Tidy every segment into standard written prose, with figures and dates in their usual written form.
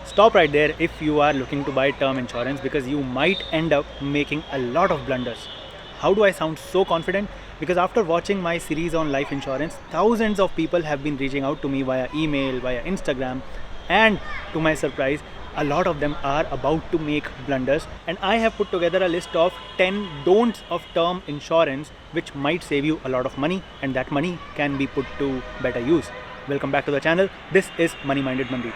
Stop right there if you are looking to buy term insurance because you might end up making a lot of blunders. How do I sound so confident? Because after watching my series on life insurance, thousands of people have been reaching out to me via email, via Instagram, and to my surprise, a lot of them are about to make blunders. And I have put together a list of 10 don'ts of term insurance which might save you a lot of money, and that money can be put to better use. Welcome back to the channel. This is Money Minded Mandeep.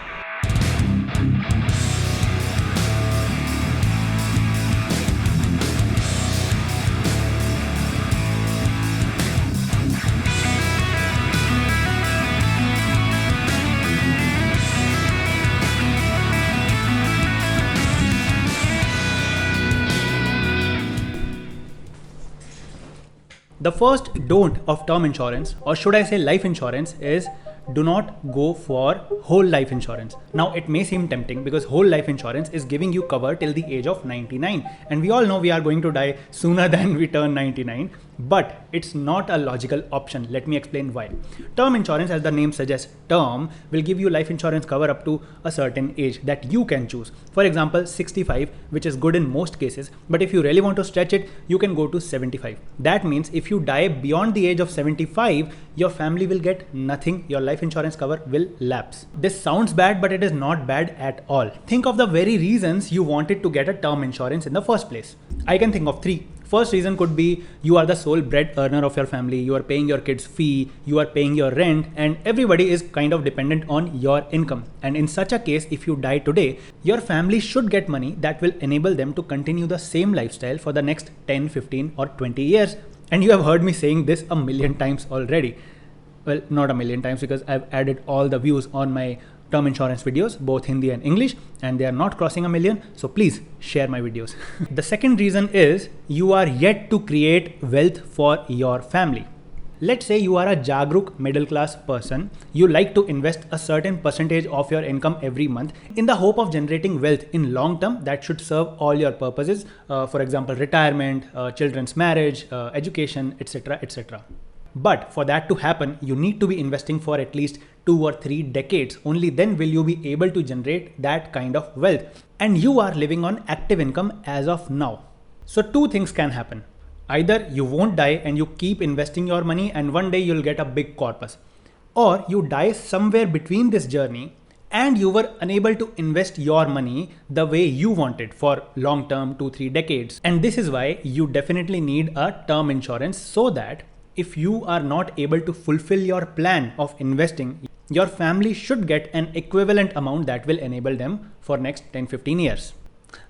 The first don't of term insurance, or should I say life insurance, is do not go for whole life insurance. Now, it may seem tempting because whole life insurance is giving you cover till the age of 99, and we all know we are going to die sooner than we turn 99, but it's not a logical option. Let me explain why. Term insurance, as the name suggests, term will give you life insurance cover up to a certain age that you can choose. For example, 65, which is good in most cases, but if you really want to stretch it, you can go to 75. That means if you die beyond the age of 75, your family will get nothing. Your life insurance cover will lapse. This sounds bad, but it is not bad at all. Think of the very reasons you wanted to get a term insurance in the first place. I can think of three. First reason could be you are the sole bread earner of your family, you are paying your kids' fee, you are paying your rent, and everybody is kind of dependent on your income. And in such a case, if you die today, your family should get money that will enable them to continue the same lifestyle for the next 10, 15 or 20 years. And you have heard me saying this a million times already. Well, not a million times because I've added all the views on my term insurance videos, both Hindi and English, and they are not crossing a million. So please share my videos. The second reason is you are yet to create wealth for your family. Let's say you are a Jagruk middle class person. You like to invest a certain percentage of your income every month in the hope of generating wealth in long term that should serve all your purposes. For example, retirement, children's marriage, education, etc., etc. But for that to happen, you need to be investing for at least 2 or 3 decades. Only then will you be able to generate that kind of wealth. And you are living on active income as of now. So two things can happen. Either you won't die and you keep investing your money and one day you'll get a big corpus. Or you die somewhere between this journey and you were unable to invest your money the way you wanted for long term, 2-3 decades. And this is why you definitely need a term insurance, so that if you are not able to fulfill your plan of investing, your family should get an equivalent amount that will enable them for next 10-15 years.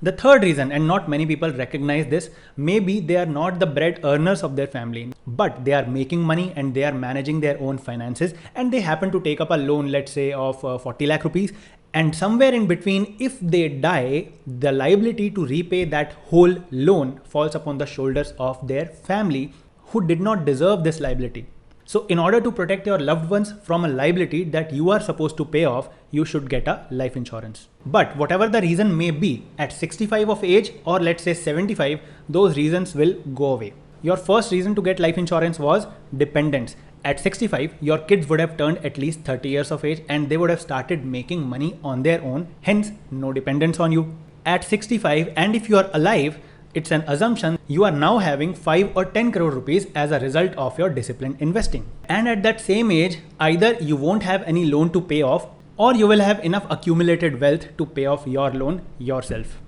The third reason, and not many people recognize this, maybe they are not the bread earners of their family, but they are making money and they are managing their own finances, and they happen to take up a loan, let's say of 40 lakh rupees. And somewhere in between, if they die, the liability to repay that whole loan falls upon the shoulders of their family, who did not deserve this liability. So in order to protect your loved ones from a liability that you are supposed to pay off, you should get a life insurance. But whatever the reason may be, at 65 of age or let's say 75, those reasons will go away. Your first reason to get life insurance was dependence. At 65, your kids would have turned at least 30 years of age and they would have started making money on their own, hence no dependence on you. At 65, and if you are alive, it's an assumption you are now having 5 or 10 crore rupees as a result of your disciplined investing. And at that same age, either you won't have any loan to pay off or you will have enough accumulated wealth to pay off your loan yourself.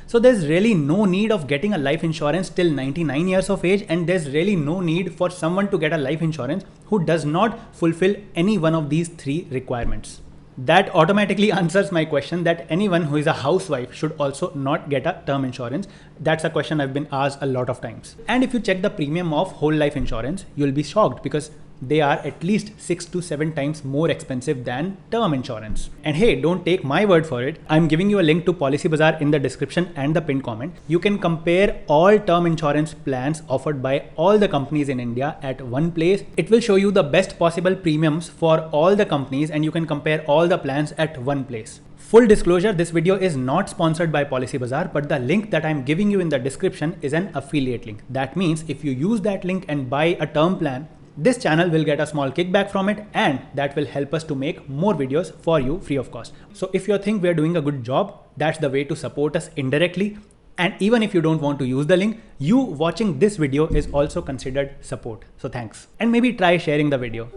So there's really no need of getting a life insurance till 99 years of age, and there's really no need for someone to get a life insurance who does not fulfill any one of these three requirements. That automatically answers my question that anyone who is a housewife should also not get a term insurance. That's a question I've been asked a lot of times. And if you check the premium of whole life insurance, you'll be shocked because they are at least 6 to 7 times more expensive than term insurance. And hey, don't take my word for it. I'm giving you a link to Policybazaar in the description and the pinned comment. You can compare all term insurance plans offered by all the companies in India at one place. It will show you the best possible premiums for all the companies, and you can compare all the plans at one place. Full disclosure, this video is not sponsored by Policybazaar, but the link that I'm giving you in the description is an affiliate link. That means if you use that link and buy a term plan, This channel will get a small kickback from it, and that will help us to make more videos for you free of cost. So if you think we're doing a good job, that's the way to support us indirectly. And even if you don't want to use the link, you watching this video is also considered support. So thanks. And maybe try sharing the video.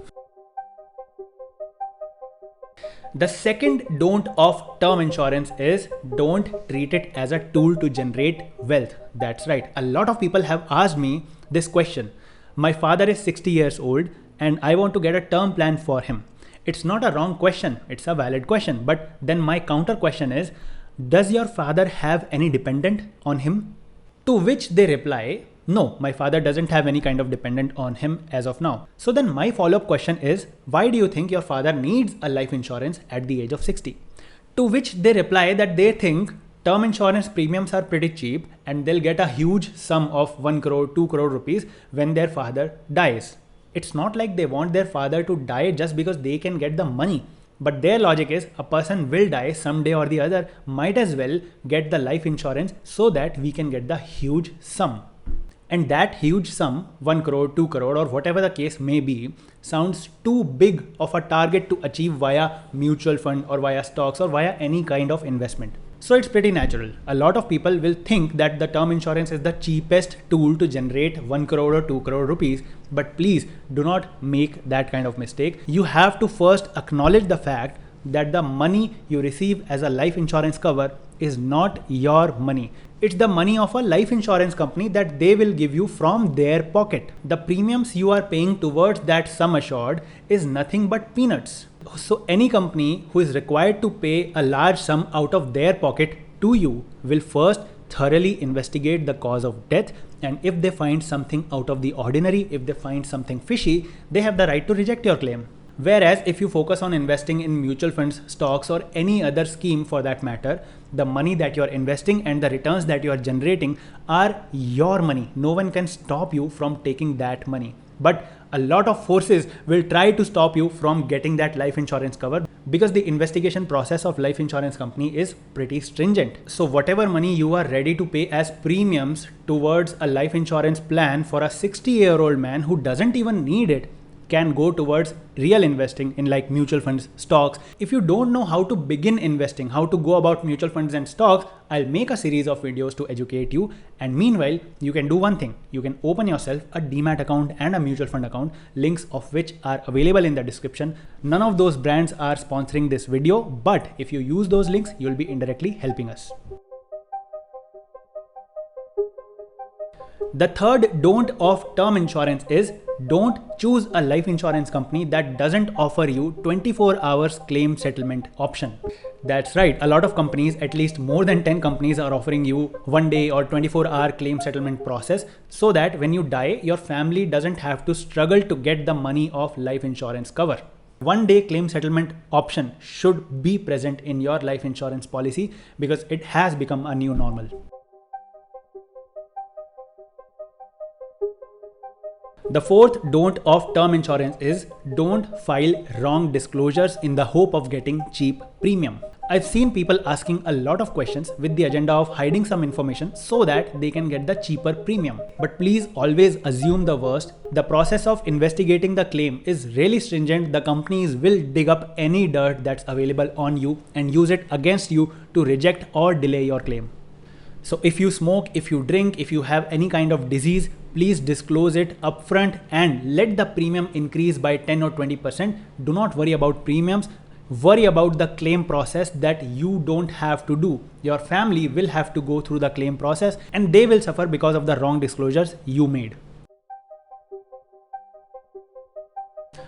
The second don't of term insurance is don't treat it as a tool to generate wealth. That's right. A lot of people have asked me this question. My father is 60 years old and I want to get a term plan for him. It's not a wrong question. It's a valid question. But then my counter question is, does your father have any dependent on him? To which they reply, no, my father doesn't have any kind of dependent on him as of now. So then my follow-up question is, why do you think your father needs a life insurance at the age of 60? To which they reply that they think term insurance premiums are pretty cheap and they'll get a huge sum of 1 crore, 2 crore rupees when their father dies. It's not like they want their father to die just because they can get the money. But their logic is a person will die someday or the other, might as well get the life insurance so that we can get the huge sum. And that huge sum, 1 crore, 2 crore or whatever the case may be, sounds too big of a target to achieve via mutual fund or via stocks or via any kind of investment. So it's pretty natural. A lot of people will think that the term insurance is the cheapest tool to generate 1 crore or 2 crore rupees. But please do not make that kind of mistake. You have to first acknowledge the fact that the money you receive as a life insurance cover is not your money. It's the money of a life insurance company that they will give you from their pocket. The premiums you are paying towards that sum assured is nothing but peanuts. So any company who is required to pay a large sum out of their pocket to you will first thoroughly investigate the cause of death, and if they find something out of the ordinary, if they find something fishy, they have the right to reject your claim. Whereas if you focus on investing in mutual funds, stocks or any other scheme for that matter, the money that you're investing and the returns that you are generating are your money. No one can stop you from taking that money. But a lot of forces will try to stop you from getting that life insurance cover because the investigation process of life insurance company is pretty stringent. So whatever money you are ready to pay as premiums towards a life insurance plan for a 60-year-old man who doesn't even need it can go towards real investing in like mutual funds, stocks. If you don't know how to begin investing, how to go about mutual funds and stocks, I'll make a series of videos to educate you. And meanwhile, you can do one thing. You can open yourself a Demat account and a mutual fund account, links of which are available in the description. None of those brands are sponsoring this video, but if you use those links, you'll be indirectly helping us. The third don't of term insurance is don't choose a life insurance company that doesn't offer you 24 hours claim settlement option. That's right, a lot of companies, at least more than 10 companies are offering you 1 day or 24-hour claim settlement process so that when you die, your family doesn't have to struggle to get the money of life insurance cover. 1 day claim settlement option should be present in your life insurance policy because it has become a new normal. The fourth don't of term insurance is don't file wrong disclosures in the hope of getting cheap premium. I've seen people asking a lot of questions with the agenda of hiding some information so that they can get the cheaper premium. But please always assume the worst. The process of investigating the claim is really stringent. The companies will dig up any dirt that's available on you and use it against you to reject or delay your claim. So if you smoke, if you drink, if you have any kind of disease, please disclose it upfront and let the premium increase by 10 or 20%. Do not worry about premiums. Worry about the claim process that you don't have to do. Your family will have to go through the claim process and they will suffer because of the wrong disclosures you made.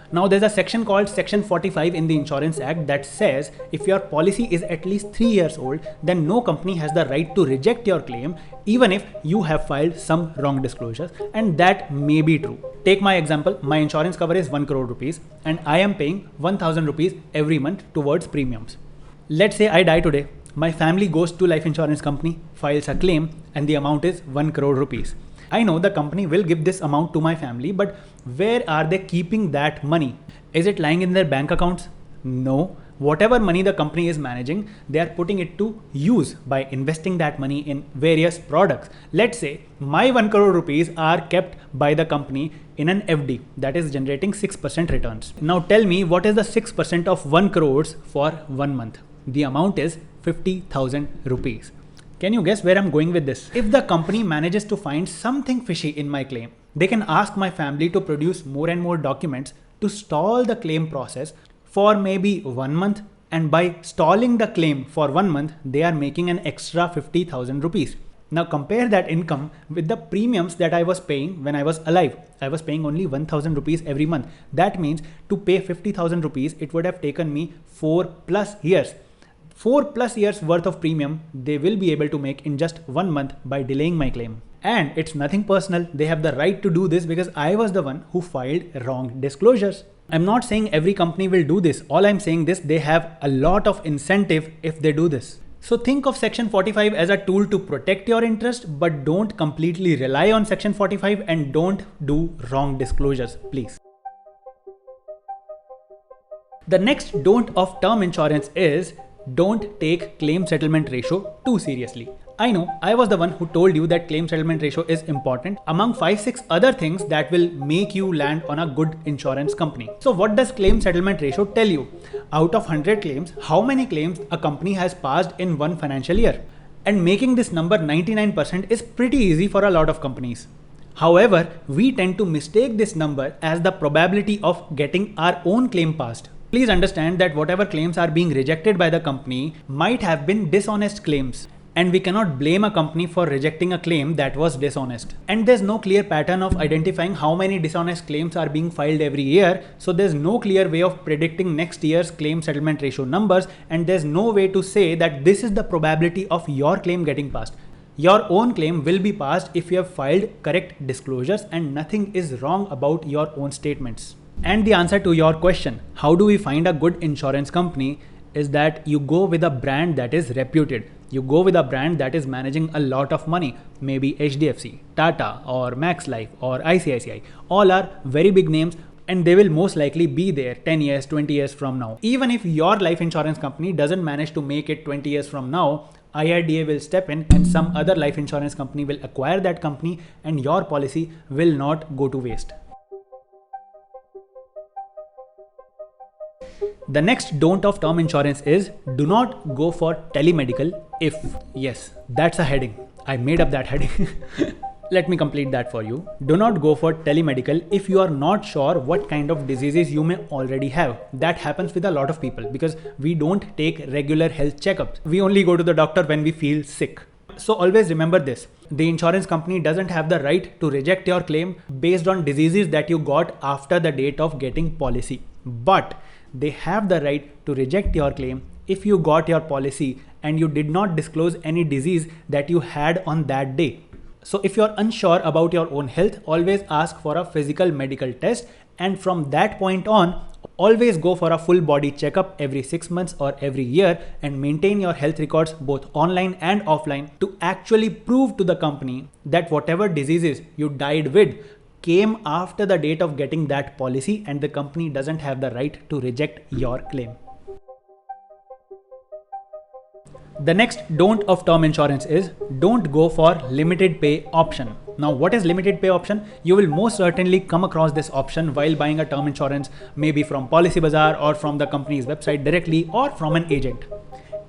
Now there's a section called Section 45 in the Insurance Act that says if your policy is at least 3 years old, then no company has the right to reject your claim even if you have filed some wrong disclosures, and that may be true. Take my example, my insurance cover is 1 crore rupees and I am paying 1000 rupees every month towards premiums. Let's say I die today, my family goes to life insurance company, files a claim and the amount is 1 crore rupees. I know the company will give this amount to my family, but where are they keeping that money? Is it lying in their bank accounts? No. Whatever money the company is managing, they are putting it to use by investing that money in various products. Let's say my 1 crore rupees are kept by the company in an FD that is generating 6% returns. Now tell me, what is the 6% of 1 crores for 1 month? The amount is 50,000 rupees. Can you guess where I'm going with this? If the company manages to find something fishy in my claim, they can ask my family to produce more and more documents to stall the claim process for maybe 1 month, and by stalling the claim for 1 month, they are making an extra 50,000 rupees. Now compare that income with the premiums that I was paying when I was alive. I was paying only 1,000 rupees every month. That means to pay 50,000 rupees, it would have taken me 4+ years. 4+ years worth of premium they will be able to make in just 1 month by delaying my claim. And it's nothing personal. They have the right to do this because I was the one who filed wrong disclosures. I'm not saying every company will do this. All I'm saying this, they have a lot of incentive if they do this. So think of Section 45 as a tool to protect your interest, but don't completely rely on Section 45 and don't do wrong disclosures, please. The next don't of term insurance is don't take claim settlement ratio too seriously. I know I was the one who told you that claim settlement ratio is important among 5-6 other things that will make you land on a good insurance company. So what does claim settlement ratio tell you? Out of 100 claims, how many claims a company has passed in one financial year? And making this number 99% is pretty easy for a lot of companies. However, we tend to mistake this number as the probability of getting our own claim passed. Please understand that whatever claims are being rejected by the company might have been dishonest claims. And we cannot blame a company for rejecting a claim that was dishonest. And there's no clear pattern of identifying how many dishonest claims are being filed every year. So there's no clear way of predicting next year's claim settlement ratio numbers. And there's no way to say that this is the probability of your claim getting passed. Your own claim will be passed if you have filed correct disclosures and nothing is wrong about your own statements. And the answer to your question, how do we find a good insurance company, is that you go with a brand that is reputed. You go with a brand that is managing a lot of money, maybe HDFC, Tata or Max Life or ICICI. All are very big names and they will most likely be there 10 years, 20 years from now. Even if your life insurance company doesn't manage to make it 20 years from now, IRDA will step in and some other life insurance company will acquire that company and your policy will not go to waste. The next don't of term insurance is do not go for telemedical if. Yes, that's a heading. I made up that heading. Let me complete that for you. Do not go for telemedical if you are not sure what kind of diseases you may already have. That happens with a lot of people because we don't take regular health checkups. We only go to the doctor when we feel sick. So always remember this. The insurance company doesn't have the right to reject your claim based on diseases that you got after the date of getting policy. But they have the right to reject your claim if you got your policy and you did not disclose any disease that you had on that day. So if you're unsure about your own health, always ask for a physical medical test, and from that point on, always go for a full body checkup every 6 months or every year and maintain your health records both online and offline to actually prove to the company that whatever diseases you died with came after the date of getting that policy and the company doesn't have the right to reject your claim. The next don't of term insurance is don't go for limited pay option. Now, what is limited pay option? You will most certainly come across this option while buying a term insurance, maybe from Policybazaar or from the company's website directly or from an agent.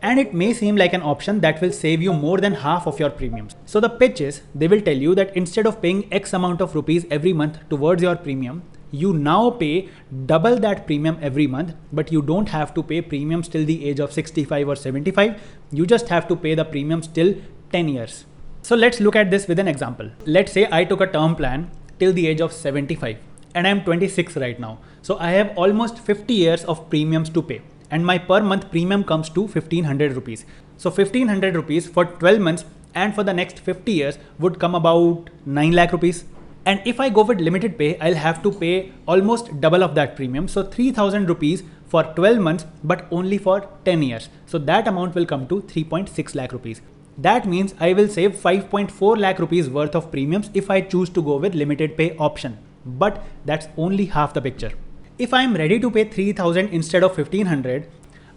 And it may seem like an option that will save you more than half of your premiums. So the pitch is, they will tell you that instead of paying X amount of rupees every month towards your premium, you now pay double that premium every month, but you don't have to pay premiums till the age of 65 or 75. You just have to pay the premiums till 10 years. So let's look at this with an example. Let's say I took a term plan till the age of 75 and I'm 26 right now. So I have almost 50 years of premiums to pay. And my per month premium comes to 1500 rupees. So 1500 rupees for 12 months and for the next 50 years would come about 9 lakh rupees. And if I go with limited pay, I'll have to pay almost double of that premium. So 3000 rupees for 12 months, but only for 10 years. So that amount will come to 3.6 lakh rupees. That means I will save 5.4 lakh rupees worth of premiums if I choose to go with limited pay option. But that's only half the picture. If I'm ready to pay 3000 instead of 1500,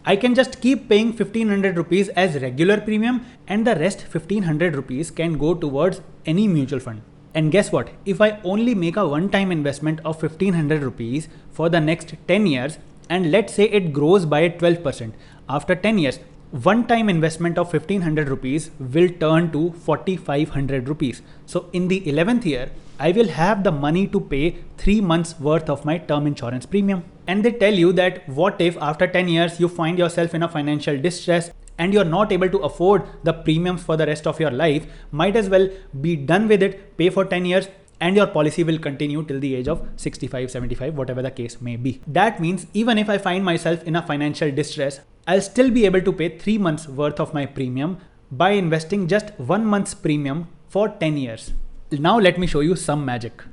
I can just keep paying 1500 rupees as regular premium and the rest 1500 rupees can go towards any mutual fund. And guess what? If I only make a one-time investment of 1500 rupees for the next 10 years and let's say it grows by 12%, after 10 years, one-time investment of 1500 rupees will turn to 4500 rupees. So in the 11th year, I will have the money to pay 3 months worth of my term insurance premium. And they tell you that what if after 10 years you find yourself in a financial distress and you're not able to afford the premiums for the rest of your life, might as well be done with it, pay for 10 years and your policy will continue till the age of 65, 75, whatever the case may be. That means even if I find myself in a financial distress, I'll still be able to pay 3 months worth of my premium by investing just 1 month's premium for 10 years. Now let me show you some magic.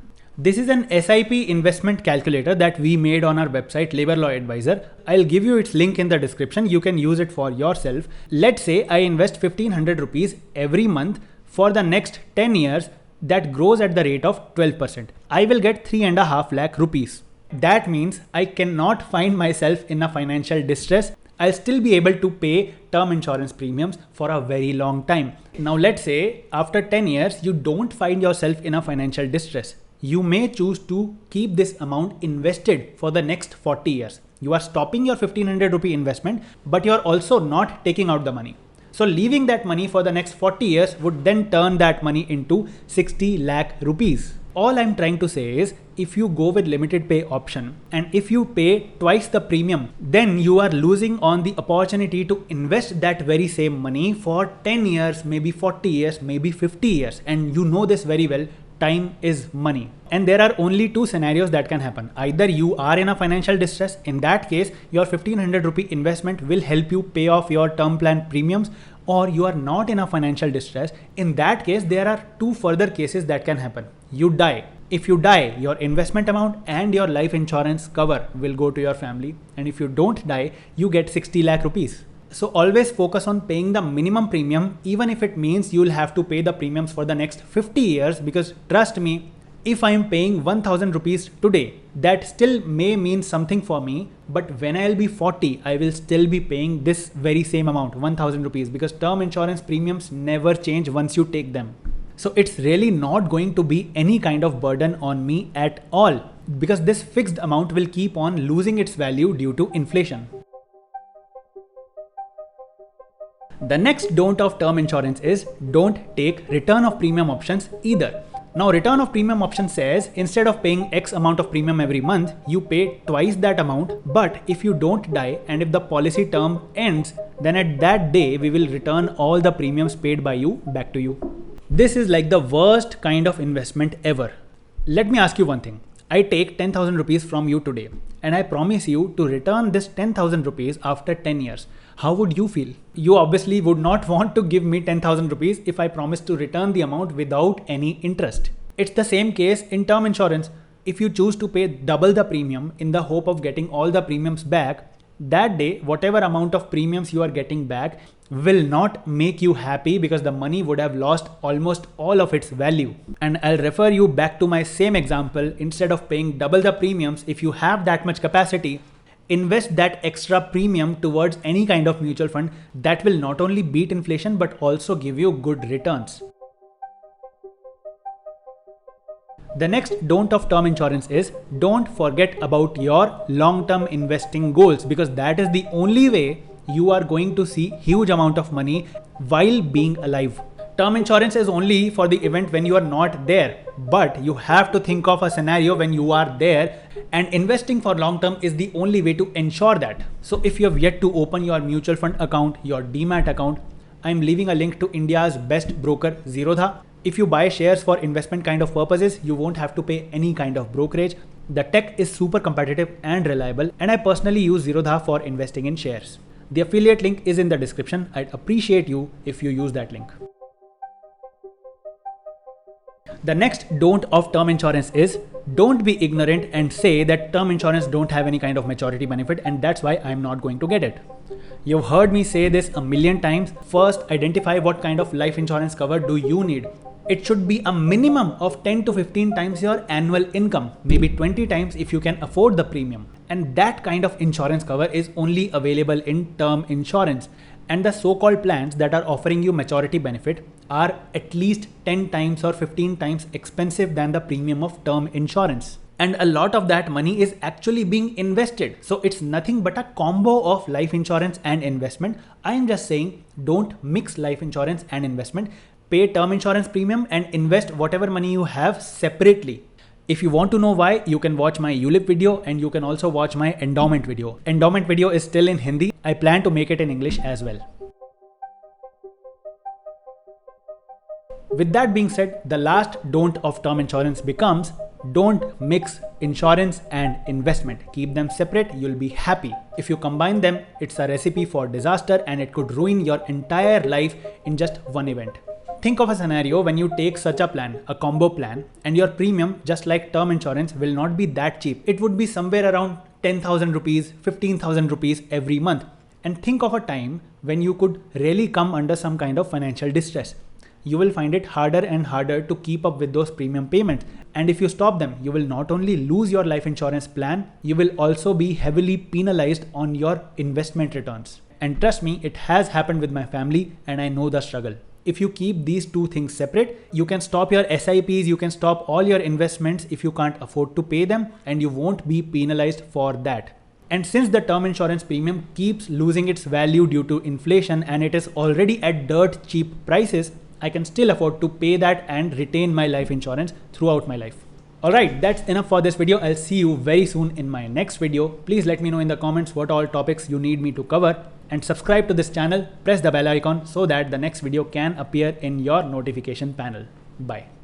This is an SIP investment calculator that we made on our website, Labor Law Advisor. I'll give you its link in the description. You can use it for yourself. Let's say I invest 1500 rupees every month for the next 10 years that grows at the rate of 12%. I will get 3.5 lakh rupees. That means I cannot find myself in a financial distress. I'll still be able to pay term insurance premiums for a very long time. Now let's say after 10 years, you don't find yourself in a financial distress. You may choose to keep this amount invested for the next 40 years. You are stopping your 1500 rupee investment, but you are also not taking out the money. So leaving that money for the next 40 years would then turn that money into 60 lakh rupees. All I'm trying to say is if you go with limited pay option and if you pay twice the premium, then you are losing on the opportunity to invest that very same money for 10 years, maybe 40 years, maybe 50 years. And you know this very well. Time is money. And there are only two scenarios that can happen. Either you are in a financial distress. In that case, your 1500 rupee investment will help you pay off your term plan premiums, or you are not in a financial distress. In that case, there are two further cases that can happen. You die. If you die, your investment amount and your life insurance cover will go to your family. And if you don't die, you get 60 lakh rupees. So always focus on paying the minimum premium, even if it means you'll have to pay the premiums for the next 50 years, because trust me, if I am paying 1000 rupees today, that still may mean something for me, but when I'll be 40, I will still be paying this very same amount, 1000 rupees, because term insurance premiums never change once you take them. So it's really not going to be any kind of burden on me at all, because this fixed amount will keep on losing its value due to inflation. The next don't of term insurance is don't take return of premium options either. Now return of premium option says instead of paying X amount of premium every month, you pay twice that amount, but if you don't die and if the policy term ends, then at that day we will return all the premiums paid by you back to you. This is like the worst kind of investment ever. Let me ask you one thing. I take 10,000 rupees from you today and I promise you to return this 10,000 rupees after 10 years. How would you feel? You obviously would not want to give me 10,000 rupees if I promise to return the amount without any interest. It's the same case in term insurance. If you choose to pay double the premium in the hope of getting all the premiums back, that day, whatever amount of premiums you are getting back will not make you happy because the money would have lost almost all of its value. And I'll refer you back to my same example. Instead of paying double the premiums, if you have that much capacity, invest that extra premium towards any kind of mutual fund that will not only beat inflation but also give you good returns. The next don't of term insurance is don't forget about your long-term investing goals, because that is the only way you are going to see huge amount of money while being alive. Term insurance is only for the event when you are not there, but you have to think of a scenario when you are there, and investing for long term is the only way to ensure that. So if you have yet to open your mutual fund account, your Demat account, I'm leaving a link to India's best broker, Zerodha. If you buy shares for investment kind of purposes, you won't have to pay any kind of brokerage. The tech is super competitive and reliable, and I personally use Zerodha for investing in shares. The affiliate link is in the description. I'd appreciate you if you use that link. The next don't of term insurance is don't be ignorant and say that term insurance don't have any kind of maturity benefit and that's why I'm not going to get it. You've heard me say this a million times. First, identify what kind of life insurance cover do you need. It should be a minimum of 10 to 15 times your annual income, maybe 20 times if you can afford the premium. And that kind of insurance cover is only available in term insurance. And the so-called plans that are offering you maturity benefit are at least 10 times or 15 times expensive than the premium of term insurance. And a lot of that money is actually being invested. So it's nothing but a combo of life insurance and investment. I am just saying, don't mix life insurance and investment. Pay term insurance premium and invest whatever money you have separately. If you want to know why, you can watch my ULIP video and you can also watch my endowment video. Endowment video is still in Hindi. I plan to make it in English as well. With that being said, the last don't of term insurance becomes don't mix insurance and investment. Keep them separate, you'll be happy. If you combine them, it's a recipe for disaster and it could ruin your entire life in just one event. Think of a scenario when you take such a plan, a combo plan, and your premium, just like term insurance, will not be that cheap. It would be somewhere around 10,000 rupees, 15,000 rupees every month. And think of a time when you could really come under some kind of financial distress. You will find it harder and harder to keep up with those premium payments. And if you stop them, you will not only lose your life insurance plan, you will also be heavily penalized on your investment returns. And trust me, it has happened with my family and I know the struggle. If you keep these two things separate, you can stop your SIPs, you can stop all your investments if you can't afford to pay them, and you won't be penalized for that. And since the term insurance premium keeps losing its value due to inflation and it is already at dirt cheap prices, I can still afford to pay that and retain my life insurance throughout my life. Alright, that's enough for this video. I'll see you very soon in my next video. Please let me know in the comments what all topics you need me to cover, and subscribe to this channel, press the bell icon so that the next video can appear in your notification panel. Bye.